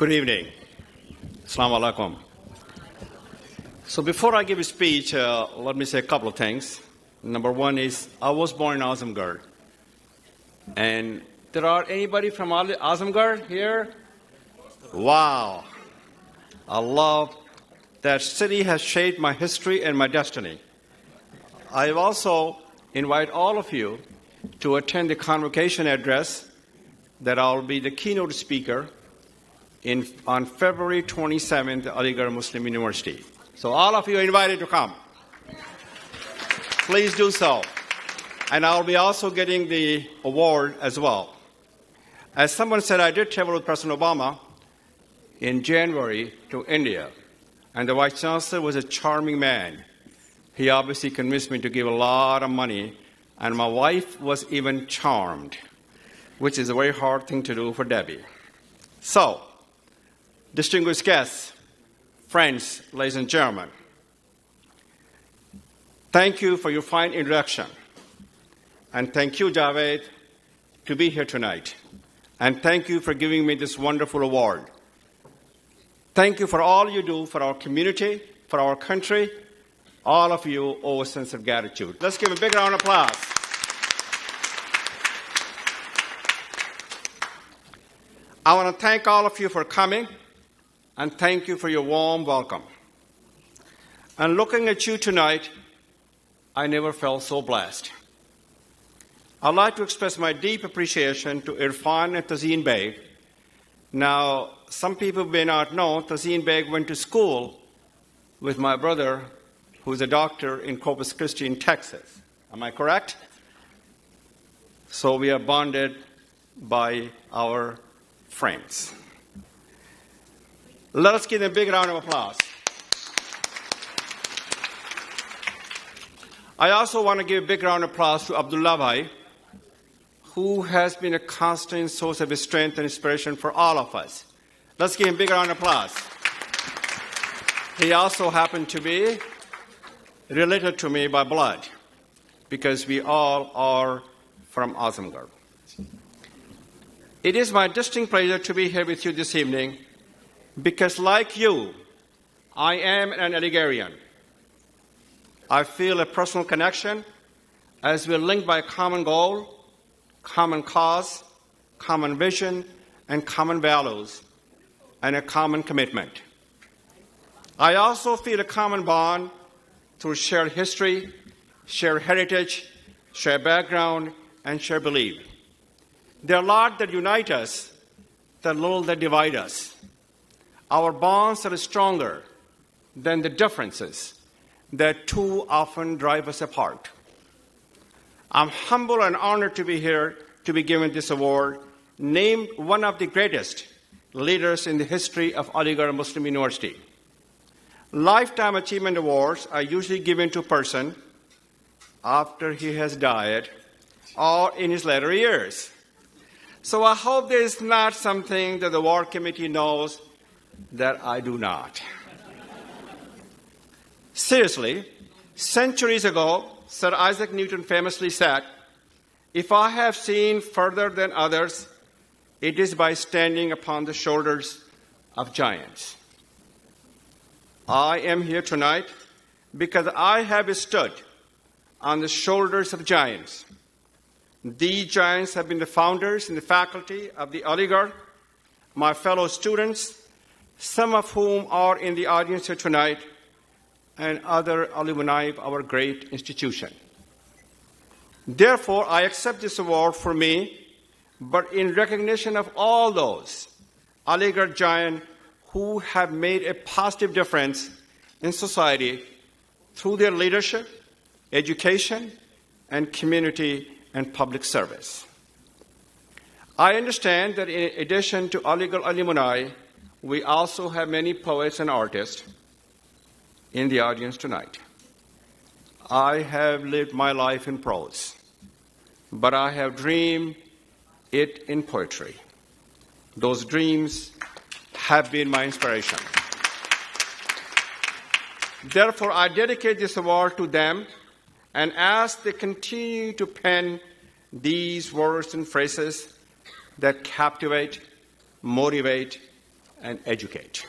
Good evening. Assalamu alaikum. So before I give a speech, let me say a couple of things. Number one is, I was born in Azamgarh. And there are anybody from Azamgarh here? Wow. I love that city has shaped my history and my destiny. I also invite all of you to attend the convocation address that I'll be the keynote speaker on February 27th at Aligarh Muslim University. So all of you are invited to come. Please do so. And I'll be also getting the award as well. As someone said, I did travel with President Obama in January to India. And the Vice Chancellor was a charming man. He obviously convinced me to give a lot of money. And my wife was even charmed, which is a very hard thing to do for Debbie. So, distinguished guests, friends, ladies and gentlemen, thank you for your fine introduction. And thank you, Javed, to be here tonight. And thank you for giving me this wonderful award. Thank you for all you do for our community, for our country. All of you owe a sense of gratitude. Let's give a big round of applause. I want to thank all of you for coming. And thank you for your warm welcome. And looking at you tonight, I never felt so blessed. I'd like to express my deep appreciation to Irfan and Tazeen Beg. Now, some people may not know, Tazeen Beg went to school with my brother, who's a doctor in Corpus Christi in Texas. Am I correct? So we are bonded by our friends. Let us give them a big round of applause. I also want to give a big round of applause to Abdullah Bhai, who has been a constant source of strength and inspiration for all of us. Let's give him a big round of applause. He also happened to be related to me by blood, because we all are from Azamgarh. It is my distinct pleasure to be here with you this evening, because like you, I am an Aligarhian. I feel a personal connection as we're linked by a common goal, common cause, common vision, and common values, and a common commitment. I also feel a common bond through shared history, shared heritage, shared background, and shared belief. There are a lot that unite us, there are little that divide us. Our bonds are stronger than the differences that too often drive us apart. I'm humble and honored to be here to be given this award, named one of the greatest leaders in the history of Aligarh Muslim University. Lifetime Achievement Awards are usually given to a person after he has died or in his later years. So I hope there is not something that the award committee knows that I do not. Seriously, centuries ago, Sir Isaac Newton famously said, "If I have seen further than others, it is by standing upon the shoulders of giants." I am here tonight because I have stood on the shoulders of giants. These giants have been the founders and the faculty of the Aligarh, my fellow students, some of whom are in the audience here tonight, and other alumni of our great institution. Therefore, I accept this award for me, but in recognition of all those Aligarh giants who have made a positive difference in society through their leadership, education, and community and public service. I understand that in addition to Aligarh alumni, we also have many poets and artists in the audience tonight. I have lived my life in prose, but I have dreamed it in poetry. Those dreams have been my inspiration. Therefore, I dedicate this award to them and ask they continue to pen these words and phrases that captivate, motivate, and educate.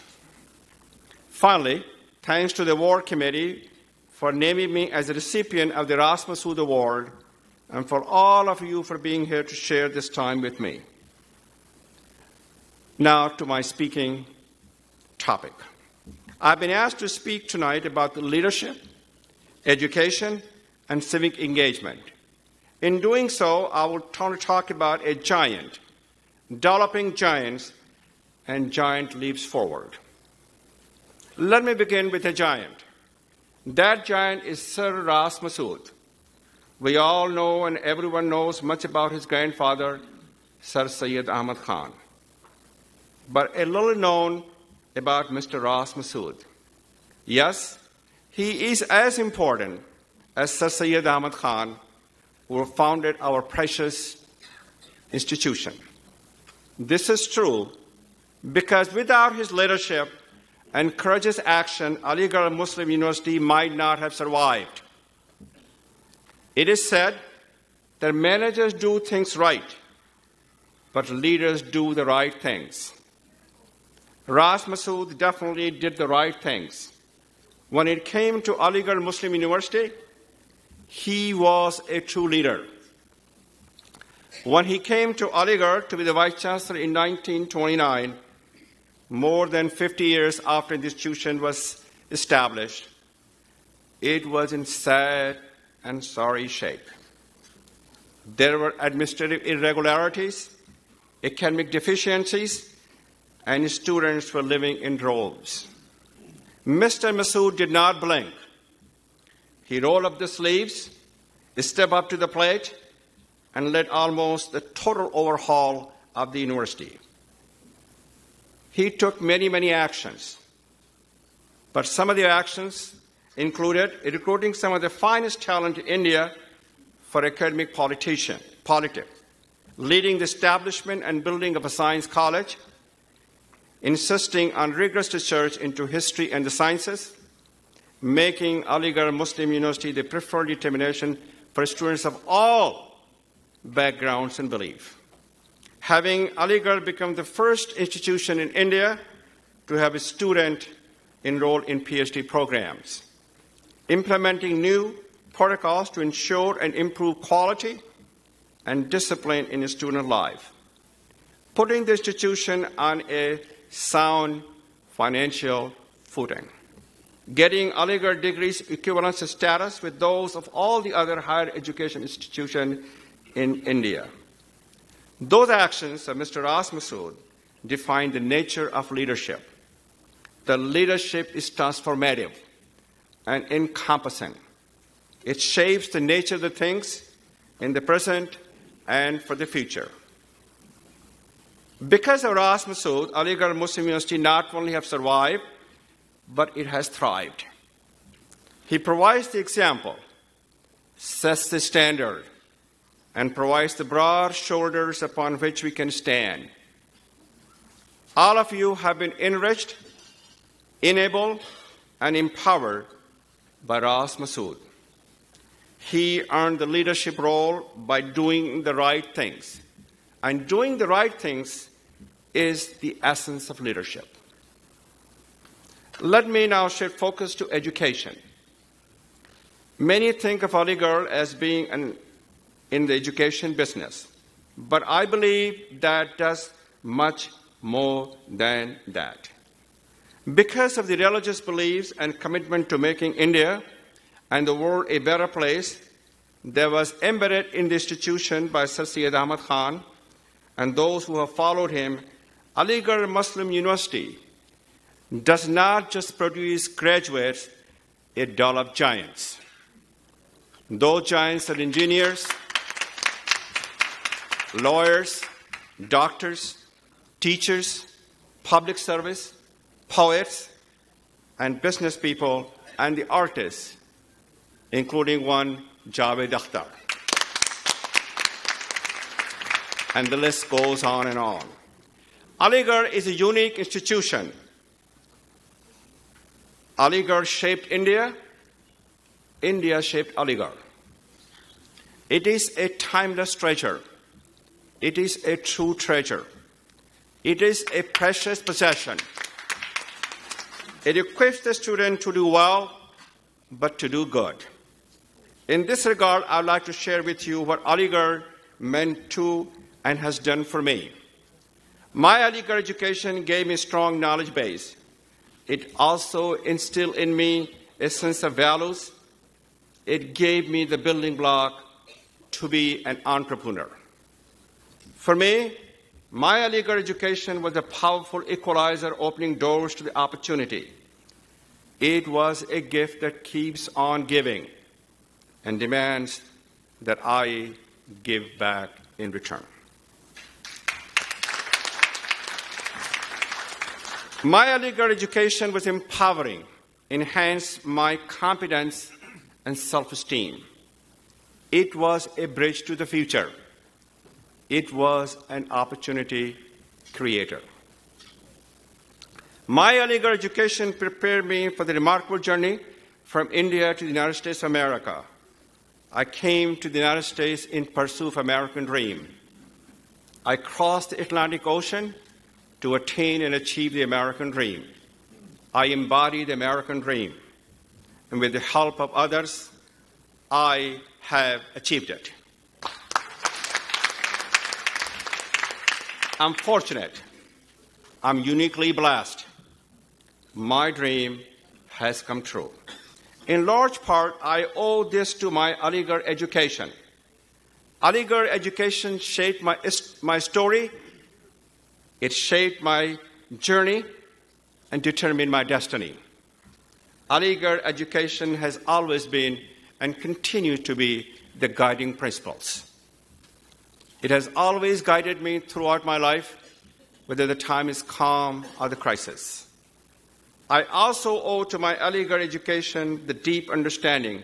Finally, thanks to the Award Committee for naming me as a recipient of the Ras Masood Award, and for all of you for being here to share this time with me. Now to my speaking topic. I've been asked to speak tonight about the leadership, education, and civic engagement. In doing so, I will talk about a giant, developing giants, and giant leaps forward. Let me begin with a giant. That giant is Sir Ras Masood. We all know and everyone knows much about his grandfather, Sir Syed Ahmad Khan. But a little known about Mr. Ras Masood. Yes, he is as important as Sir Syed Ahmad Khan, who founded our precious institution. This is true because without his leadership and courageous action, Aligarh Muslim University might not have survived. It is said that managers do things right, but leaders do the right things. Ras Masood definitely did the right things. When it came to Aligarh Muslim University, he was a true leader. When he came to Aligarh to be the Vice Chancellor in 1929, more than 50 years after the institution was established, it was in sad and sorry shape. There were administrative irregularities, academic deficiencies, and students were living in droves. Mr. Masood did not blink. He rolled up the sleeves, stepped up to the plate, and led almost the total overhaul of the university. He took many actions, but some of the actions included recruiting some of the finest talent in India for academic politics, leading the establishment and building of a science college, insisting on rigorous research into history and the sciences, making Aligarh Muslim University the preferred determination for students of all backgrounds and belief. Having Aligarh become the first institution in India to have a student enrolled in PhD programs, implementing new protocols to ensure and improve quality and discipline in student life, putting the institution on a sound financial footing, getting Aligarh degrees equivalence status with those of all the other higher education institutions in India. Those actions of Mr. Ras Masood define the nature of leadership. The leadership is transformative and encompassing. It shapes the nature of the things in the present and for the future. Because of Ras Masood, Aligarh Muslim University not only have survived, but it has thrived. He provides the example, sets the standard, and provides the broad shoulders upon which we can stand. All of you have been enriched, enabled, and empowered by Ras Masood. He earned the leadership role by doing the right things. And doing the right things is the essence of leadership. Let me now shift focus to education. Many think of Aligarh as being in the education business, but I believe that does much more than that. Because of the religious beliefs and commitment to making India and the world a better place, there was embedded in the institution by Sir Syed Ahmad Khan and those who have followed him, Aligarh Muslim University does not just produce graduates, it develops giants. Those giants are engineers, lawyers, doctors, teachers, public service, poets, and business people, and the artists, including one, Javed Akhtar. And the list goes on and on. Aligarh is a unique institution. Aligarh shaped India. India shaped Aligarh. It is a timeless treasure. It is a true treasure. It is a precious possession. It equips the student to do well, but to do good. In this regard, I would like to share with you what Aligarh meant to and has done for me. My Aligarh education gave me a strong knowledge base. It also instilled in me a sense of values. It gave me the building block to be an entrepreneur. For me, my Aligarh education was a powerful equalizer opening doors to the opportunity. It was a gift that keeps on giving and demands that I give back in return. My Aligarh education was empowering, enhanced my confidence and self-esteem. It was a bridge to the future. It was an opportunity creator. My Aligarh education prepared me for the remarkable journey from India to the United States of America. I came to the United States in pursuit of American dream. I crossed the Atlantic Ocean to attain and achieve the American dream. I embody the American dream, and with the help of others, I have achieved it. I'm fortunate. I'm uniquely blessed. My dream has come true. In large part, I owe this to my Aligarh education. Aligarh education shaped my story. It shaped my journey and determined my destiny. Aligarh education has always been and continues to be the guiding principles. It has always guided me throughout my life, whether the time is calm or the crisis. I also owe to my Aligarh education the deep understanding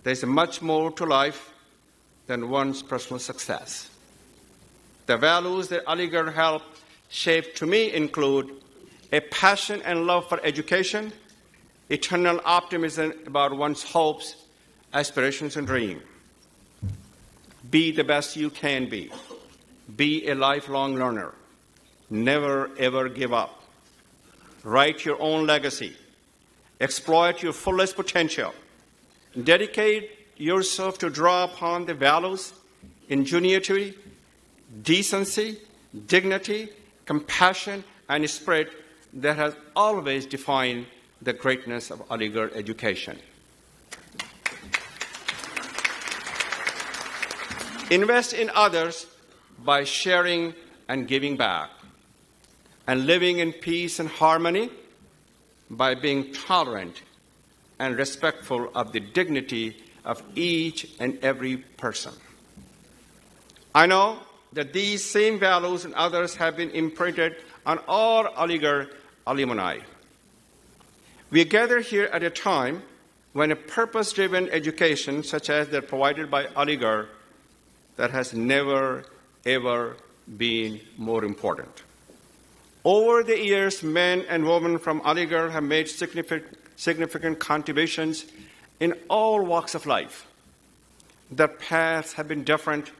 there's much more to life than one's personal success. The values that Aligarh helped shape to me include a passion and love for education, eternal optimism about one's hopes, aspirations, and dreams. Be the best you can be. Be a lifelong learner. Never, ever give up. Write your own legacy. Exploit your fullest potential. Dedicate yourself to draw upon the values, ingenuity, decency, dignity, compassion, and spirit that has always defined the greatness of Aligarh education. Invest in others by sharing and giving back, and living in peace and harmony by being tolerant and respectful of the dignity of each and every person. I know that these same values and others have been imprinted on all Aligarh alumni. We gather here at a time when a purpose-driven education, such as that provided by Aligarh, that has never, ever been more important. Over the years, men and women from Aligarh have made significant contributions in all walks of life. Their paths have been different,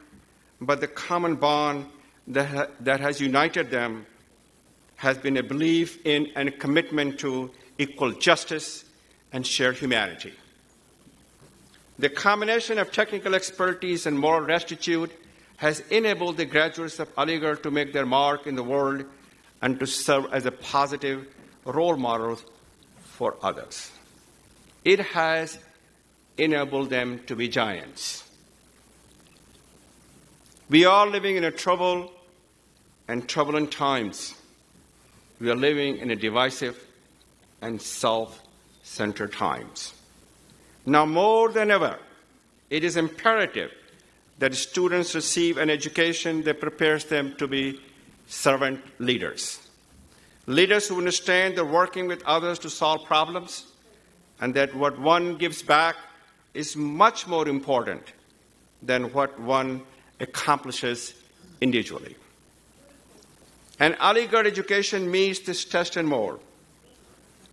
but the common bond that has united them has been a belief in and a commitment to equal justice and shared humanity. The combination of technical expertise and moral rectitude has enabled the graduates of Aligarh to make their mark in the world and to serve as a positive role model for others. It has enabled them to be giants. We are living in a turbulent times. We are living in a divisive and self-centered times. Now more than ever, it is imperative that students receive an education that prepares them to be servant leaders. Leaders who understand that working with others to solve problems and that what one gives back is much more important than what one accomplishes individually. And Aligarh education meets this test and more.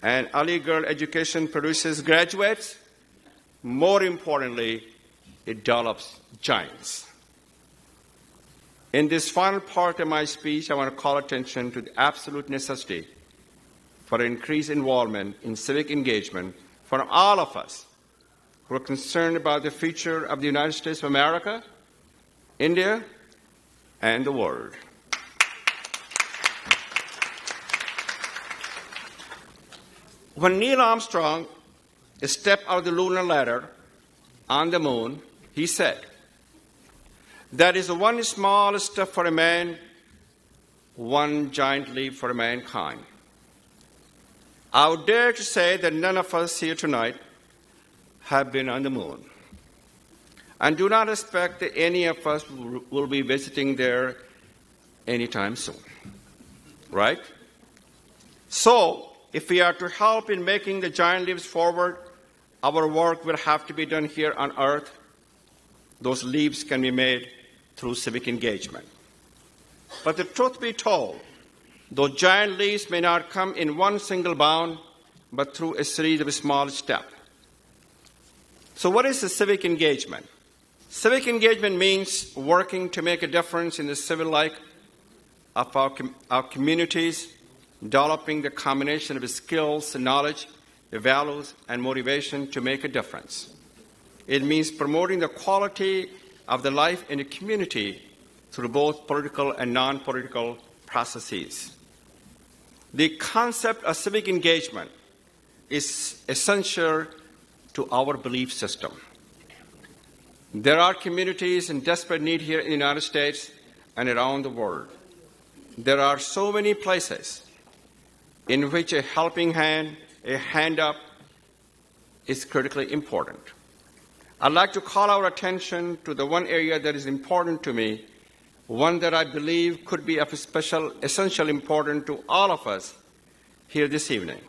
And Aligarh education produces graduates. More importantly, it develops giants. In this final part of my speech, I want to call attention to the absolute necessity for increased involvement in civic engagement for all of us who are concerned about the future of the United States of America, India, and the world. When Neil Armstrong stepped out of the lunar lander on the moon, he said, "That is one small step for a man, one giant leap for mankind." I would dare to say that none of us here tonight have been on the moon, and do not expect that any of us will be visiting there anytime soon. Right? So, if we are to help in making the giant leaps forward, our work will have to be done here on Earth. Those leaps can be made through civic engagement. But the truth be told, those giant leaps may not come in one single bound, but through a series of small steps. So what is the civic engagement? Civic engagement means working to make a difference in the civil life of our communities, developing the combination of skills and knowledge, the values and motivation to make a difference. It means promoting the quality of the life in a community through both political and non-political processes. The concept of civic engagement is essential to our belief system. There are communities in desperate need here in the United States and around the world. There are so many places in which a helping hand, a hand up, is critically important. I'd like to call our attention to the one area that is important to me, one that I believe could be of essential importance to all of us here this evening.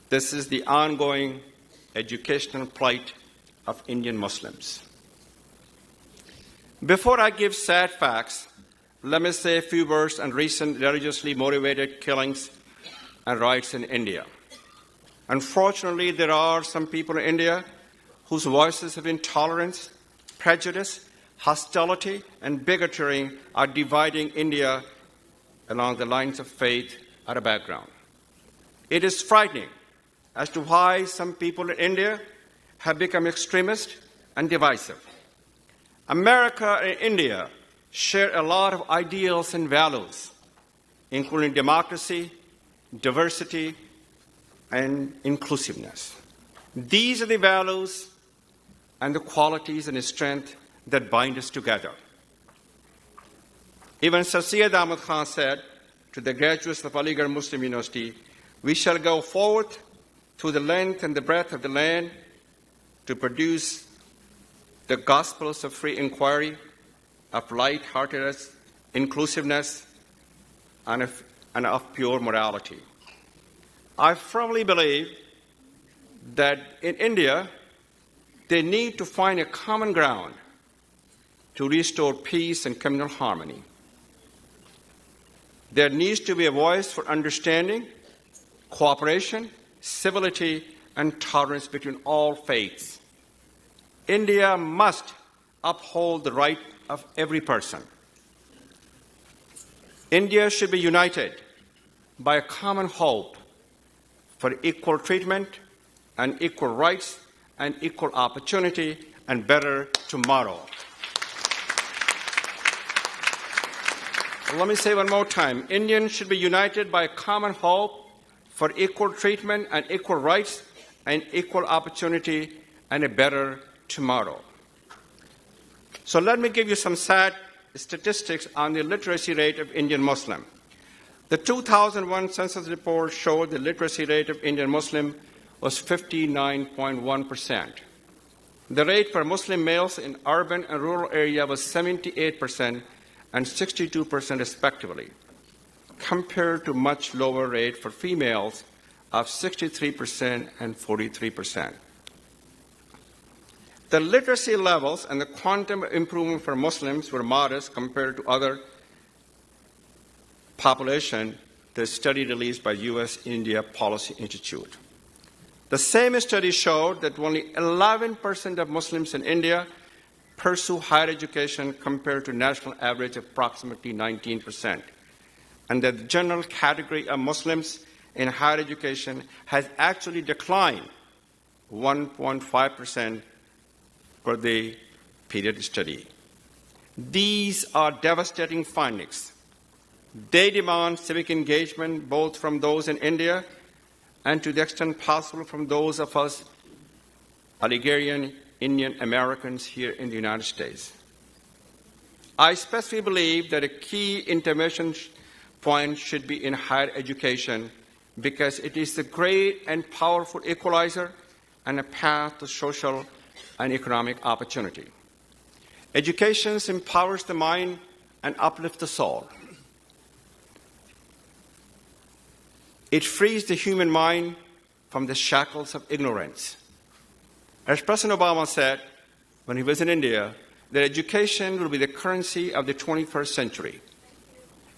This is the ongoing educational plight of Indian Muslims. Before I give sad facts, let me say a few words on recent religiously motivated killings and riots in India. Unfortunately, there are some people in India whose voices of intolerance, prejudice, hostility, and bigotry are dividing India along the lines of faith or a background. It is frightening as to why some people in India have become extremist and divisive. America and India share a lot of ideals and values, including democracy, diversity, and inclusiveness. These are the values and the qualities and the strength that bind us together. Even Sir Syed Ahmad Khan said to the graduates of Aligarh Muslim University, "We shall go forth through the length and the breadth of the land to produce the gospels of free inquiry, of light-heartedness, inclusiveness, and of pure morality." I firmly believe that in India, they need to find a common ground to restore peace and communal harmony. There needs to be a voice for understanding, cooperation, civility, and tolerance between all faiths. India must uphold the right of every person. India should be united by a common hope for equal treatment and equal rights and equal opportunity and better tomorrow. Let me say one more time. Indians should be united by a common hope for equal treatment and equal rights and equal opportunity and a better tomorrow. So let me give you some sad statistics on the literacy rate of Indian Muslim. The 2001 census report showed the literacy rate of Indian Muslim was 59.1%. The rate for Muslim males in urban and rural area was 78% and 62% respectively, compared to much lower rate for females of 63% and 43%. The literacy levels and the quantum improvement for Muslims were modest compared to other population, the study released by U.S.-India Policy Institute. The same study showed that only 11% of Muslims in India pursue higher education compared to national average of approximately 19%. And the general category of Muslims in higher education has actually declined 1.5% for the period study. These are devastating findings. They demand civic engagement both from those in India and to the extent possible from those of us Algerian Indian Americans here in the United States. I especially believe that a key intervention point should be in higher education because it is the great and powerful equalizer and a path to social and economic opportunity. Education empowers the mind and uplifts the soul. It frees the human mind from the shackles of ignorance. As President Obama said when he was in India, that education will be the currency of the 21st century.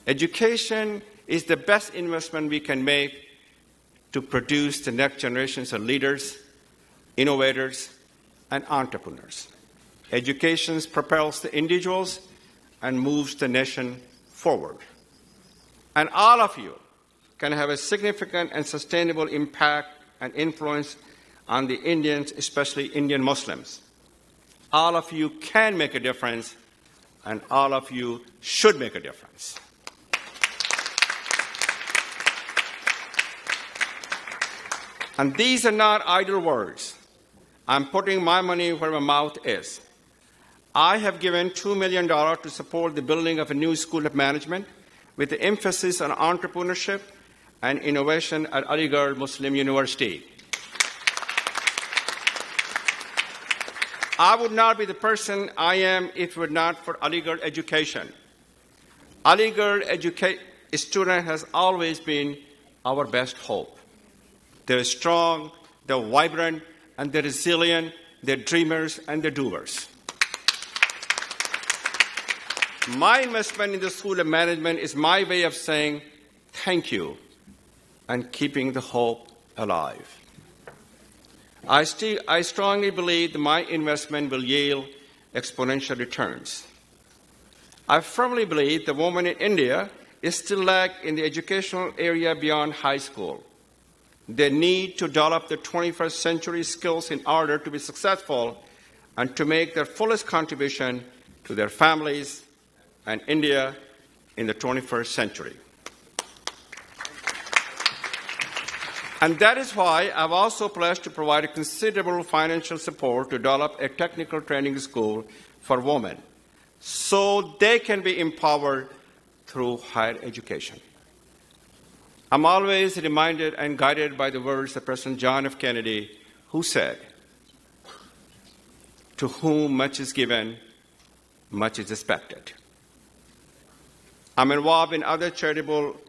Education is the best investment we can make to produce the next generations of leaders, innovators, and entrepreneurs. Education propels the individuals and moves the nation forward. And all of you can have a significant and sustainable impact and influence on the Indians, especially Indian Muslims. All of you can make a difference, and all of you should make a difference. And these are not idle words. I'm putting my money where my mouth is. I have given $2 million to support the building of a new school of management with the emphasis on entrepreneurship and innovation at Aligarh Muslim University. I would not be the person I am if it were not for Aligarh education. Aligarh student has always been our best hope. They're strong, they're vibrant, and they're resilient, they're dreamers, and they're doers. My investment in the School of Management is my way of saying thank you and keeping the hope alive. I strongly believe that my investment will yield exponential returns. I firmly believe the women in India still lack in the educational area beyond high school. They need to develop the 21st century skills in order to be successful and to make their fullest contribution to their families and India in the 21st century. And that is why I've also pledged to provide considerable financial support to develop a technical training school for women so they can be empowered through higher education. I'm always reminded and guided by the words of President John F. Kennedy, who said, "To whom much is given, much is expected." I'm involved in other charitable,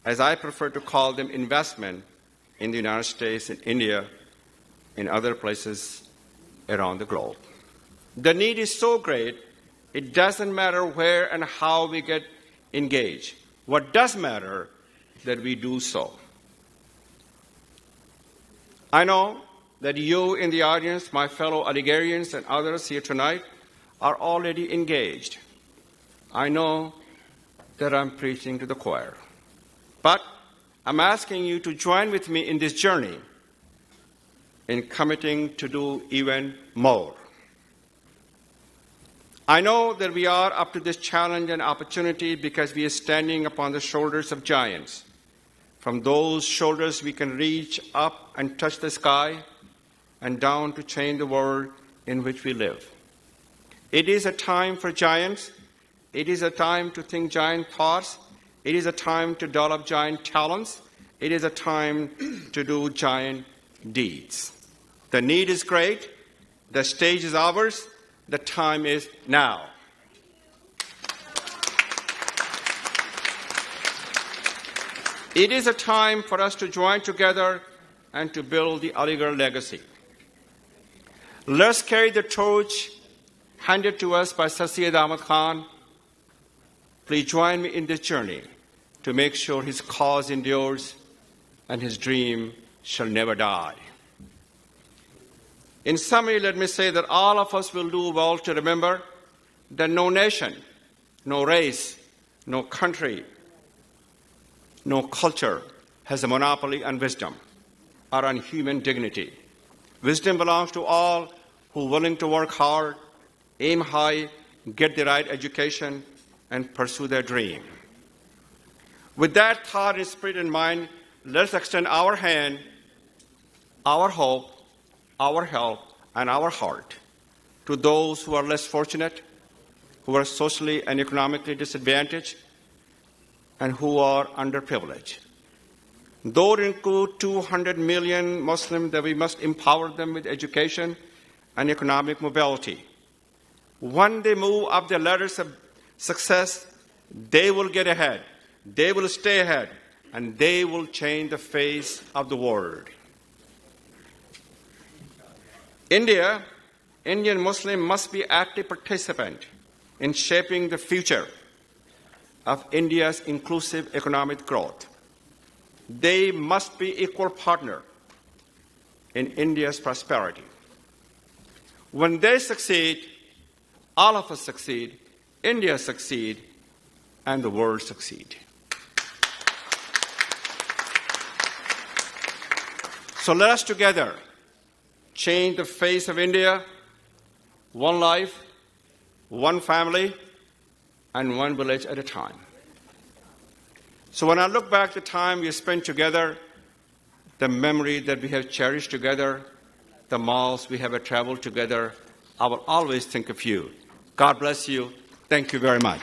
as I prefer to call them, investment in the United States, in India, in other places around the globe. The need is so great, it doesn't matter where and how we get engaged. What does matter is that we do so. I know that you in the audience, my fellow Algerians and others here tonight, are already engaged. I know that I'm preaching to the choir. But I'm asking you to join with me in this journey in committing to do even more. I know that we are up to this challenge and opportunity because we are standing upon the shoulders of giants. From those shoulders we can reach up and touch the sky and down to change the world in which we live. It is a time for giants. It is a time to think giant thoughts. It is a time to develop giant talents. It is a time to do giant deeds. The need is great. The stage is ours. The time is now. It is a time for us to join together and to build the Aligarh legacy. Let's carry the torch handed to us by Sir Syed Ahmad Khan. Please join me in this journey to make sure his cause endures and his dream shall never die. In summary, let me say that all of us will do well to remember that no nation, no race, no country, no culture has a monopoly on wisdom or on human dignity. Wisdom belongs to all who are willing to work hard, aim high, get the right education, and pursue their dream. With that thought and spirit in mind, let's extend our hand, our hope, our help, and our heart to those who are less fortunate, who are socially and economically disadvantaged, and who are underprivileged. Those include 200 million Muslims that we must empower them with education and economic mobility. When they move up the ladders of success, they will get ahead, they will stay ahead, and they will change the face of the world. Indian Muslims must be active participant in shaping the future of India's inclusive economic growth. They must be equal partner in India's prosperity. When they succeed, all of us succeed, India succeed, and the world succeed. So let us together change the face of India, one life, one family, and one village at a time. So when I look back the time we spent together, the memory that we have cherished together, the miles we have traveled together, I will always think of you. God bless you. Thank you very much.